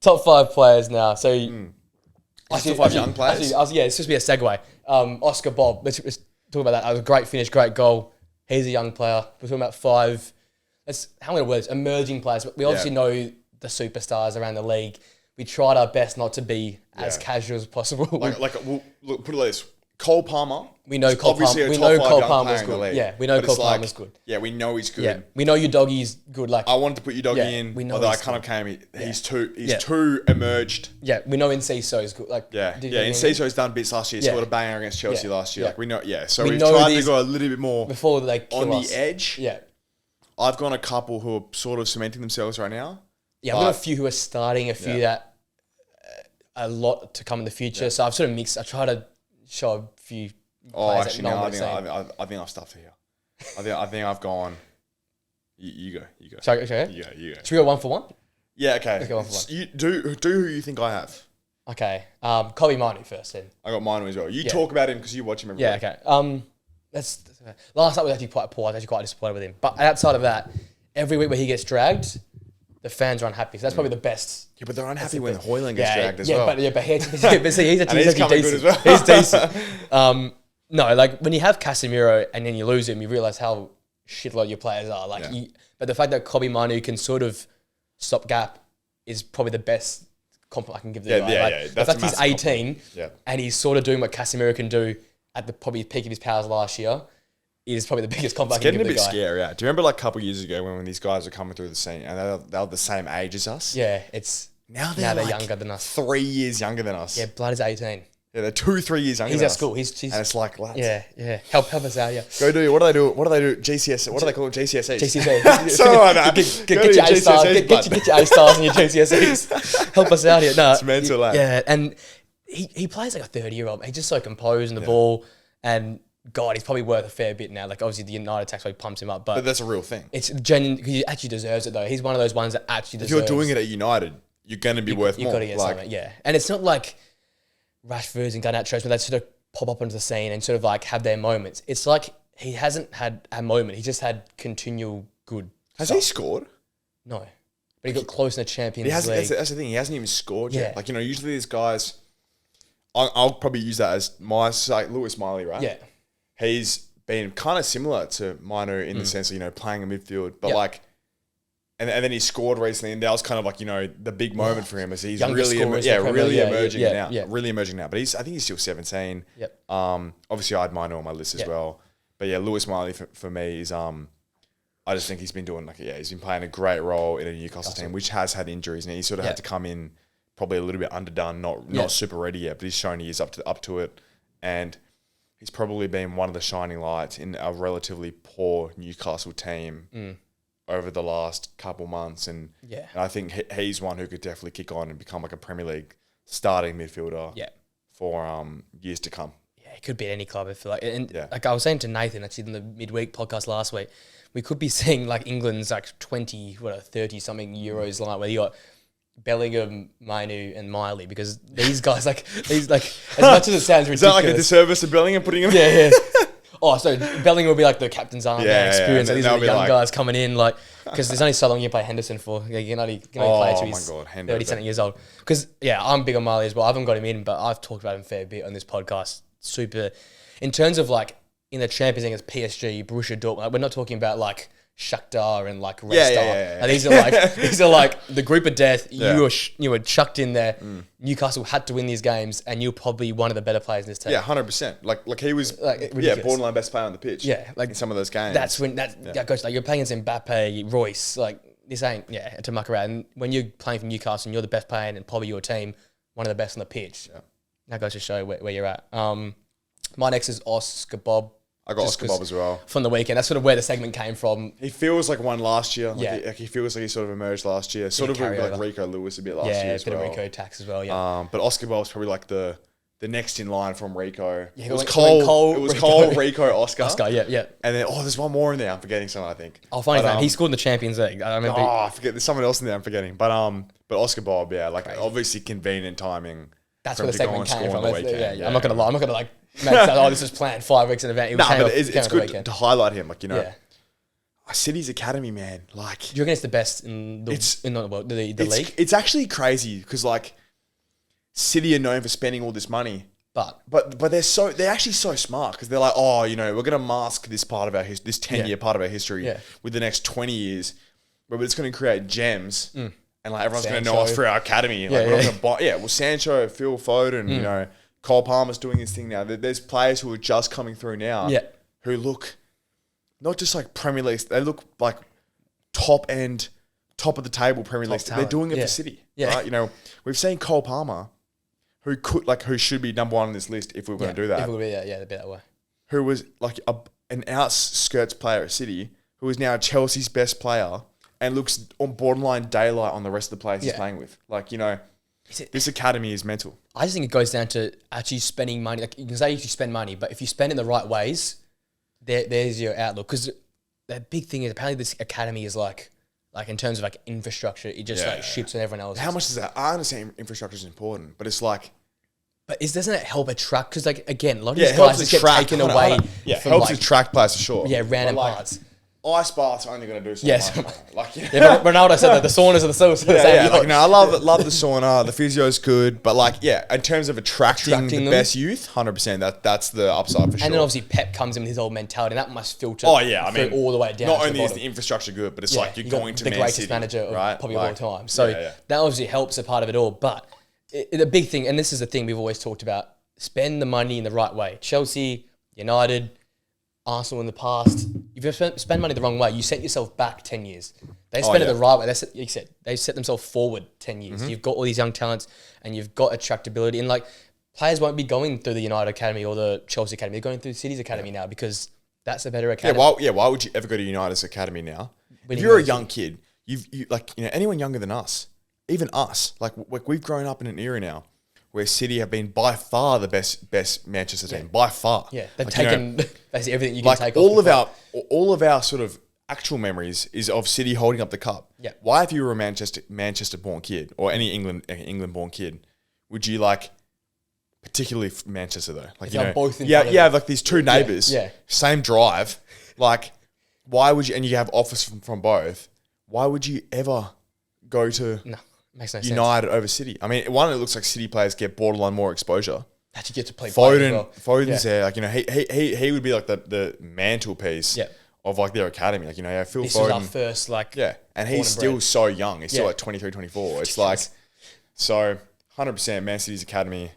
top 5 players now. So, Top 5 young players? Yeah, it's supposed to be a segue. Oscar Bob, let's talk about that. That was a great finish, great goal. He's a young player. We're talking about 5, how many words? Emerging players. We obviously know the superstars around the league. We tried our best not to be as casual as possible. We'll put it like this. Cole Palmer. We know Cole Palmer. We know Cole Palmer's good. Yeah, we know Cole Palmer's good. Yeah, we know he's good. Yeah, we know your doggy's good. Like I wanted to put your doggy in, we know although I kind of came. He's too emerged. Yeah, we know Enciso's good. Like Enciso's done bits last year. Scored a banger against Chelsea last year. Yeah. Like we know. Yeah, so we tried to go a little bit more before they kill on us. the edge. Yeah, I've gone a couple who are sort of cementing themselves right now. Yeah, I've got a few who are starting. A few that a lot to come in the future. So I've sort of mixed. I try to show a few. Actually, no. I think I've stuffed it here. I think I've gone. You go. Sorry. You go. Should we go 1 for 1? Yeah. Okay. Let's go 1 for 1. You do who you think I have. Okay. Kobe Manu first then. I got Manu as well. You talk about him because you watch him every week. Okay. Last night was actually quite poor. I was actually quite disappointed with him. But outside of that, every week where he gets dragged, the fans are unhappy. So that's probably the best. Yeah, but they're unhappy when Hoyland gets dragged as well. But he's actually coming good decent. as well. He's decent. No, like when you have Casemiro and then you lose him, you realise how shitload your players are. But the fact that Kobe Manu can sort of stop gap is probably the best compliment I can give the guy. The fact he's 18 and he's sort of doing what Casemiro can do at the probably peak of his powers last year is probably the biggest compliment I can give the guy. It's getting a bit scary, yeah. Do you remember like a couple of years ago when these guys were coming through the scene and they were the same age as us? Yeah, now they're like younger than us. 3 years younger than us. Yeah, Blood is 18. Yeah, they're 2-3 years younger than us. He's at school. He's and it's like, lads. Yeah. Help us out, yeah. Go do, what do they do? GCSE. What do they call it? GCSEs. GCSEs. Something like that. Get your A stars. Get your A stars and your GCSEs. Help us out here. No, it's mental, lad. Yeah, and he plays like a 30-year-old. He's just so composed in the ball, and God, he's probably worth a fair bit now. Like obviously the United tax rate pumps him up, but that's a real thing. It's genuine. He actually deserves it though. He's one of those ones that actually deserves. If you're doing it at United, you're going to be worth more. You've got to get something, yeah. And it's not like Rashford's and Garnacho's, but they sort of pop up onto the scene and sort of like have their moments. It's like he hasn't had a moment. He just had continual good Has stuff. he scored? No. But he got close in the Champions League. That's the thing. He hasn't even scored yet. Like, usually these guys, I'll probably use that as like Lewis Miley, right? Yeah. He's been kind of similar to Mino in the sense of, playing in midfield, but like, and then he scored recently, and that was kind of like, the big moment for him as he's really emerging now. Yeah. Really emerging now. But I think he's still 17. Yep. Obviously, I had Mino on my list as well. But yeah, Lewis Miley for me is, I just think he's been doing he's been playing a great role in a Newcastle team, which has had injuries, and he sort of had to come in probably a little bit underdone, not super ready yet, but he's shown he is up to it, and he's probably been one of the shining lights in a relatively poor Newcastle team over the last couple months, and I think he's one who could definitely kick on and become like a Premier League starting midfielder for years to come. Yeah, it could be at any club. I feel like, like I was saying to Nathan actually in the midweek podcast last week, we could be seeing like England's like 30 something Euros line where you got Bellingham, Mainu, and Miley, because these guys as much as it sounds ridiculous. Is that like a disservice to Bellingham putting him? Yeah. Oh, so Bellingham will be like the captain's arm experience. These are the young guys coming in, like, because there's only so long you play Henderson for. You can only play till he's 30-something years old. Because I'm big on Miley as well. I haven't got him in, but I've talked about him a fair bit on this podcast. Super, in terms of like in the Champions League, it's PSG, Borussia Dortmund. Like, we're not talking about like Shakhtar and like Red Star. And these are like the group of death. You were chucked in there. Newcastle had to win these games, and you're probably one of the better players in this team. Yeah, 100%. Like he was borderline best player on the pitch. Yeah, like in some of those games. That's when that goes like you're playing against Mbappe, Royce. Like this ain't to muck around. And when you're playing for Newcastle and you're the best player and probably your team, one of the best on the pitch. Yeah. That goes to show where you're at. My next is Oscar Bob. I got Oscar Bob as well. From the weekend. That's sort of where the segment came from. He feels like one last year. He feels like he sort of emerged last year. Sort of like Rico Lewis a bit last year as well. Yeah, a bit of Rico tax as well, yeah. But Oscar Bob's probably like the next in line from Rico. Yeah, it was Cole, Rico, Oscar. Oscar, yeah. And then, there's one more in there. I'm forgetting someone, I think. Oh, funny man. He scored in the Champions League. I remember. I forget. There's someone else in there I'm forgetting. But Oscar Bob, obviously convenient timing. That's where the segment came from. I'm not going to lie. I'm not going to make that, this was planned 5 weeks in advance. But it's good to highlight him. City's academy, man. Like, do you reckon it's the best in the league? It's actually crazy because like City are known for spending all this money, but they're actually so smart because they're like, oh, you know, we're gonna mask this part of our this 10-year part of our history with the next 20 years, but it's gonna create gems, and like everyone's gonna know us for our academy. Like, we're not gonna buy, well, Sancho, Phil Foden, you know, Cole Palmer's doing his thing now. There's players who are just coming through now, who look not just like Premier League, they look like top of the table Premier League. They're doing it for City, right? You know, we've seen Cole Palmer, who should be number one on this list if we were going to do that. If we were, they'd be that way. Who was like an outskirts player at City, who is now Chelsea's best player and looks on borderline daylight on the rest of the players he's playing with. Like, you know, this academy is mental. I just think it goes down to actually spending money. Like, you can say you spend money, but if you spend it in the right ways, there's your outlook. Because the big thing is apparently this academy is like in terms of like infrastructure, it just like shits on everyone else. How much is that? I understand infrastructure is important, but it's like, but doesn't it help attract? Because like again, a lot of these guys just get taken away. Yeah, helps attract players for sure. Yeah, random parts. Ice baths are only going to do so much. Like, Ronaldo said that the saunas are the same. Like, you know, I love the sauna. The physio's good, but like, in terms of attracting the best youth, 100%. That's the upside for sure. And then obviously Pep comes in with his old mentality, and that must filter. Oh yeah, I mean, all the way down. Not only is the infrastructure good, but it's like you're going to the Man greatest City, manager of probably like, all time. So that obviously helps a part of it all. But the big thing, and this is the thing we've always talked about: spend the money in the right way. Chelsea, United, Arsenal in the past, if you spend money the wrong way, you set yourself back 10 years. They spend it the right way. They set themselves forward 10 years. You've got all these young talents and you've got attractability. And like, players won't be going through the United Academy or the Chelsea Academy. They're going through City's Academy now because that's a better academy. Why would you ever go to United's Academy now? If you're a young kid, anyone younger than us, even us, like we've grown up in an era now where City have been by far the best Manchester team, by far. Yeah, they've taken basically everything you can take off. All of our sort of actual memories is of City holding up the cup. Yeah. Why, if you were a Manchester-born kid or any England-born kid, would you like, particularly Manchester though? Like, you know, both like these two neighbours, same drive. Like, why would you? And you have offers from both. Why would you ever go to? No. Makes no United over City. I mean, one, it looks like City players get borderline more exposure. That you get to play Foden's there. Like, you know, he would be like the mantelpiece of like their academy. Like, you know, Phil Foden. This was our first and he's still so young. He's still like 23, 24. It's like, so 100% Man City's academy.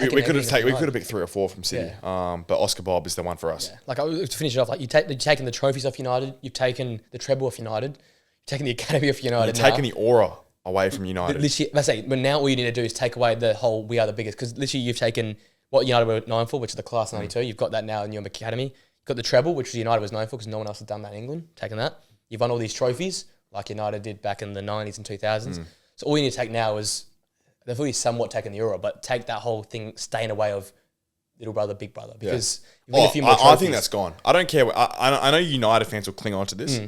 We could have picked 3 or 4 from City. But Oscar Bob is the one for us. Yeah. Like, to finish it off, like you've taken the trophies off United. You've taken the treble off United. You've taken the academy off United. You've taken the aura away from United. Literally, but now all you need to do is take away the whole "we are the biggest." Because literally, you've taken what United were known for, which is the class of '92. You've got that now in your academy. You've got the treble, which United was known for, because no one else had done that in England. Taken that, you've won all these trophies like United did back in the '90s and 2000s. So all you need to take now is they've already somewhat taken the Euro, but take that whole thing, stay in a way of little brother, big brother, because a few more trophies. I think that's gone. I don't care. I know United fans will cling on to this.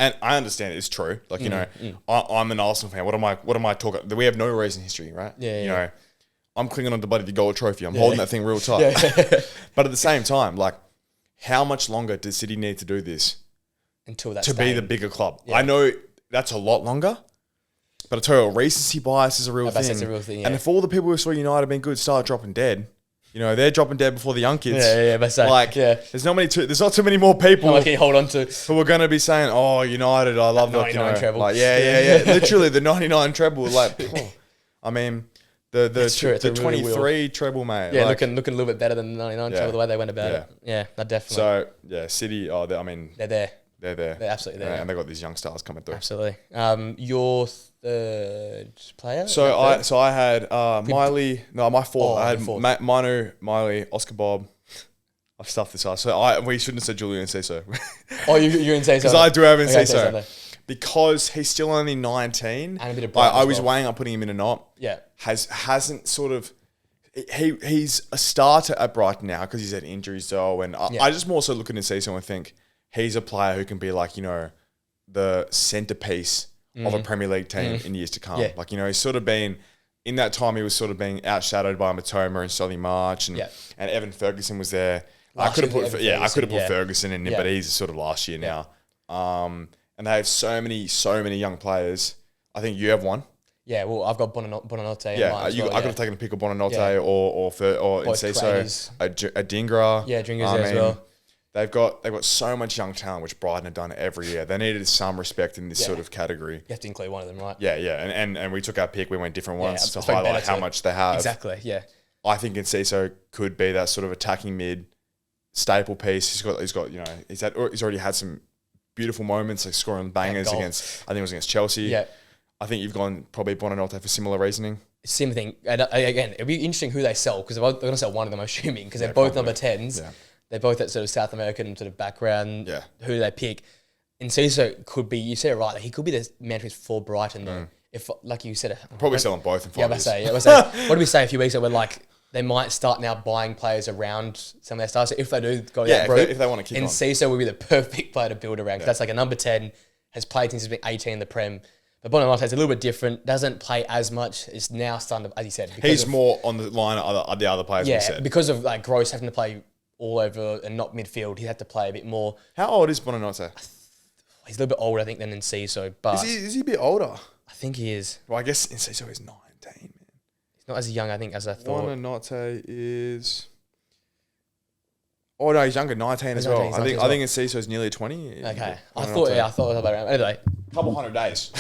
And I understand it's true. Like, you know, I'm an Arsenal fan. What am I talking? We have no recent history, right? Yeah. You know, I'm clinging on to the gold trophy. I'm holding that thing real tight. But at the same time, like, how much longer does City need to do this until that's to be the bigger club? I know that's a lot longer, but I tell you, recency bias is a real thing. That's a real thing. And if all the people who saw United being good start dropping dead. You know, they're dropping dead before the young kids. There's not too many more people can you hold on to who are going to be saying, "Oh, United, I love the 99 treble." Like, literally the 99 treble. Like, I mean, the 23 treble, mate. Yeah, like, looking a little bit better than the 99 treble the way they went about it. Yeah, that definitely. So City. I mean, they're there. They're there. They're absolutely there. And they got these young stars coming through. Absolutely. Your third player? So I had Miley. No, my fourth. I had Manu, Miley, Oscar Bob. I've stuffed this up. So we shouldn't have said Julian Cesar. You're in Cesar. Because I do have in Cesar. Because he's still only 19. And a bit of I was weighing up putting him in a knot. Yeah. Hasn't sort of... He's a starter at Brighton now because he's had injuries though. And I just more so look at him Cesar and think he's a player who can be like, you know, the centerpiece of a Premier League team in years to come. Yeah. Like, you know, he's sort of been... In that time, he was sort of being outshadowed by Matoma and Solly March, and Evan Ferguson was there. I could have put Ferguson in, but he's sort of last year now. And they have so many young players. I think you have one. Yeah, well, I've got Bonanotte. Yeah, I could have taken a pick of Bonanotte or Enciso, a Dingra. Yeah, Dringra's there as well. They've got so much young talent, which Brighton have done every year. They needed some respect in this sort of category. You have to include one of them, right? Yeah. And we took our pick. We went different ones to highlight how much they have. Exactly, yeah. I think Enciso could be that sort of attacking mid staple piece. He's already had some beautiful moments, like scoring bangers against, I think it was against Chelsea. Yeah. I think you've gone probably Bonanotte for similar reasoning. Same thing. And again, it'll be interesting who they sell, because they're going to sell one of them, I'm assuming, because they're both number 10s. Yeah. They're both that sort of South American sort of background. Yeah. Who do they pick? Enciso could be, you said it right, he could be the man for Brighton though. If, like you said, probably selling both in 5 years. What did we say a few weeks ago? We're like, they might start now buying players around some of their stars. So if they do go that route, if they want to kick on, Enciso would be the perfect player to build around. That's like a number 10, has played since he's been 18 in the Prem. But Bonanotte is a little bit different, doesn't play as much. It's now starting to, as you said. He's more on the line of the other players we said. Because of like Gross having to play all over and not midfield, he had to play a bit more. How old is Bonanotte? He's a little bit older, I think, than Enciso. But is he a bit older? I think he is. Well, I guess Enciso is 19, man. He's not as young, I think, as I thought. Bonanotte is... Oh, no, he's younger, 19 as well. I think Enciso is nearly 20. Okay. I thought it was about around. Anyway. A couple 100 days.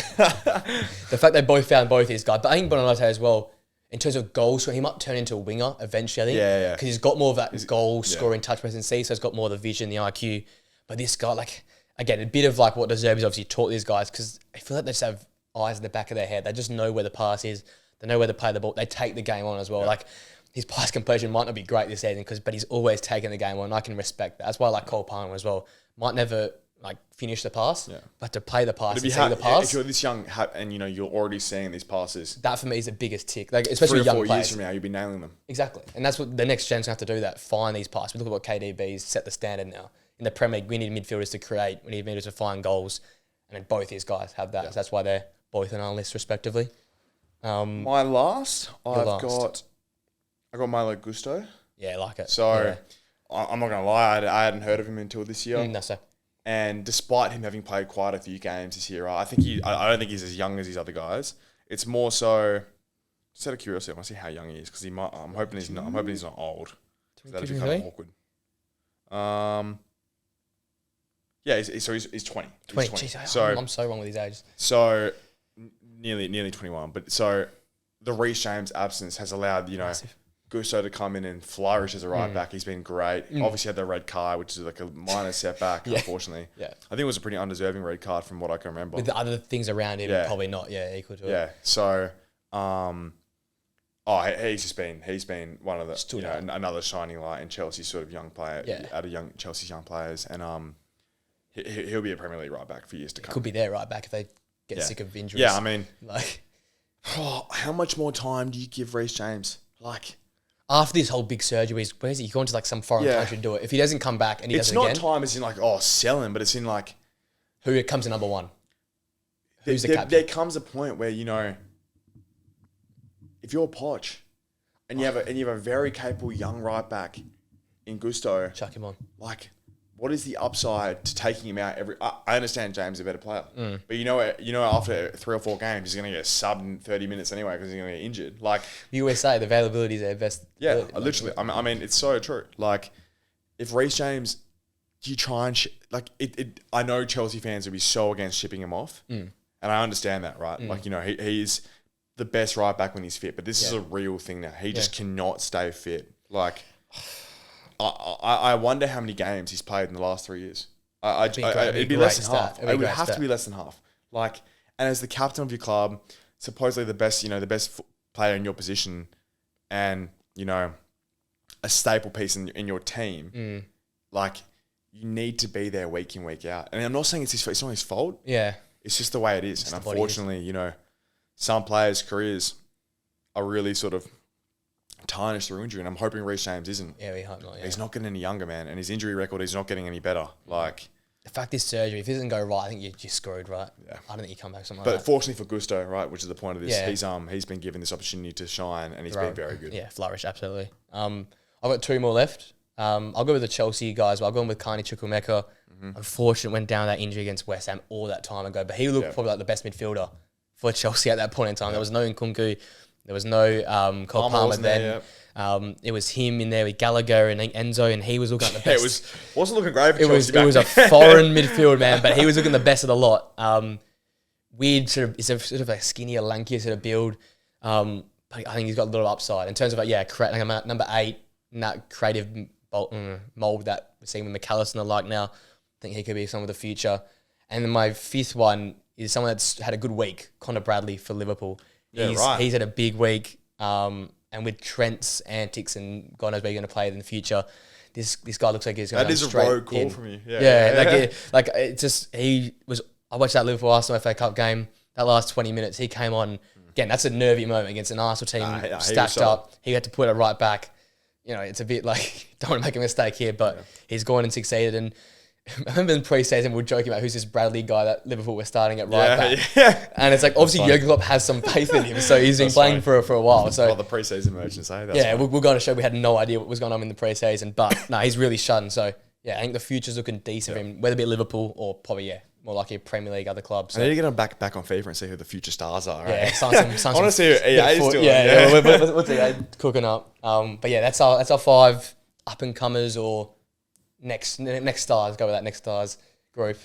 The fact they both found both these guys. But I think Bonanotte as well, in terms of goals, so he might turn into a winger eventually, I think. Yeah. Because he's got more of that goal-scoring touch presence, so he's got more of the vision, the IQ. But this guy, like, again, a bit of like what De Zerbi's obviously taught these guys, because I feel like they just have eyes in the back of their head. They just know where the pass is. They know where to play the ball. They take the game on as well. Yeah. Like, his pass completion might not be great this season, but he's always taking the game on, and I can respect that. That's why I like Cole Palmer as well. Might never like finish the pass, but to play the pass and see the pass. If you're this young and you're already seeing these passes, that for me is the biggest tick. Like, especially 3 or 4 young players. years from now, you'll be nailing them. Exactly, and that's what the next gen's gonna have to do. That find these passes. We look at what KDB's set the standard now in the Premier League. We need midfielders to create. We need midfielders to find goals, and then both these guys have that. Yeah. So that's why they're both on our list respectively. My last, I got Milo Gusto. Yeah, I like it. So I'm not gonna lie, I hadn't heard of him until this year. No, sir. And despite him having played quite a few games this year, I don't think he's as young as these other guys. It's more so, just out of curiosity, I want to see how young he is, because I'm hoping he's not old. That'd be kind of awkward. Yeah, he's 20. He's 20. Jeez, so I'm so wrong with his age. So nearly 21. But so the Reece James absence has allowed Massive. Gusto to come in and flourish as a right back. He's been great. Obviously had the red card, which is like a minor setback, unfortunately. Yeah. I think it was a pretty undeserving red card from what I can remember. With the other things around him, probably not equal to it. Yeah. So he's been one of the another shining light in Chelsea's sort of young player out of Chelsea's young players, and he'll be a Premier League right back for years to come. Could be their right back if they get sick of injuries. Yeah, I mean, like, how much more time do you give Reece James? Like, after this whole big surgery, where is he? He's going to like some foreign country to do it. If he doesn't come back and he does it again, it's not time as in like sell him, but it's in like who comes in number one. Who's the captain? There comes a point where if you're Poch and you have a very capable young right back in Gusto, chuck him on. Like, what is the upside to taking him out every? I understand James is a better player, but after 3 or 4 games he's going to get subbed in 30 minutes anyway because he's going to get injured. Like the USA, the availability is their best. Yeah, literally. I mean, it's so true. Like, if Reece James, do you try and I know Chelsea fans would be so against shipping him off, and I understand that, right? Like, he's the best right back when he's fit, but this is a real thing now. He just cannot stay fit. Like, I wonder how many games he's played in the last 3 years. It'd be less than half. It would have to be less than half. Like, and as the captain of your club, supposedly the best player in your position, and a staple piece in your team, like, you need to be there week in, week out. And I'm not saying it's not his fault. Yeah, it's just the way it is. And unfortunately, some players' careers are really sort of tarnished through injury, and I'm hoping Reece James isn't. Yeah, we hope not. Yeah. He's not getting any younger, man, and his injury record is not getting any better. Like, the fact this surgery, if it doesn't go right, I think you're screwed, right? Yeah. I don't think you come back something like that. But fortunately for Gusto, right, which is the point of this, he's been given this opportunity to shine, and he's been very good. Yeah, flourish, absolutely. I've got 2 more left. I'll go with the Chelsea guys, but I'll go with Carney Chukwuemeka. Unfortunately, went down that injury against West Ham all that time ago, but he looked probably like the best midfielder for Chelsea at that point in time. There was no Nkunku, there was no Cole Palmer then. It was him in there with Gallagher and Enzo, and he was looking like the best. Wasn't looking great for Chelsea. It was a foreign midfield, man, but he was looking the best of the lot. Weird it's a sort of a skinnier, lankier sort of build. But I think he's got a little upside in terms of like number 8 in that creative mold that we're seeing with McAllister and the like now. I think he could be some of the future. And then my 5th one is someone that's had a good week, Connor Bradley for Liverpool. He's had a big week. And with Trent's antics and God knows where you're going to play in the future, this guy looks like he's going to go straight in. That is a rogue call from you. I watched that Liverpool Arsenal FA Cup game. That last 20 minutes, he came on. Again, that's a nervy moment against an Arsenal team stacked up. He had to put it right back. You know, it's a bit like, don't want to make a mistake here, but he's gone and succeeded. And I remember in pre-season, we were joking about who's this Bradley guy that Liverpool were starting at right back. Yeah. And it's like, obviously, Jurgen Klopp has some faith in him. So he's been playing for a while. So the pre-season merchants, eh? We're going to show we had no idea what was going on in the pre-season. But no, he's really shone. So yeah, I think the future's looking decent for him, whether it be Liverpool or probably, more likely a Premier League, other clubs. So. I need to get him back on FIFA and see who the future stars are. Right? Yeah, I want to see who EA's doing. What's EA cooking up? But yeah, that's our 5 up and comers or next stars. Go with that next stars group.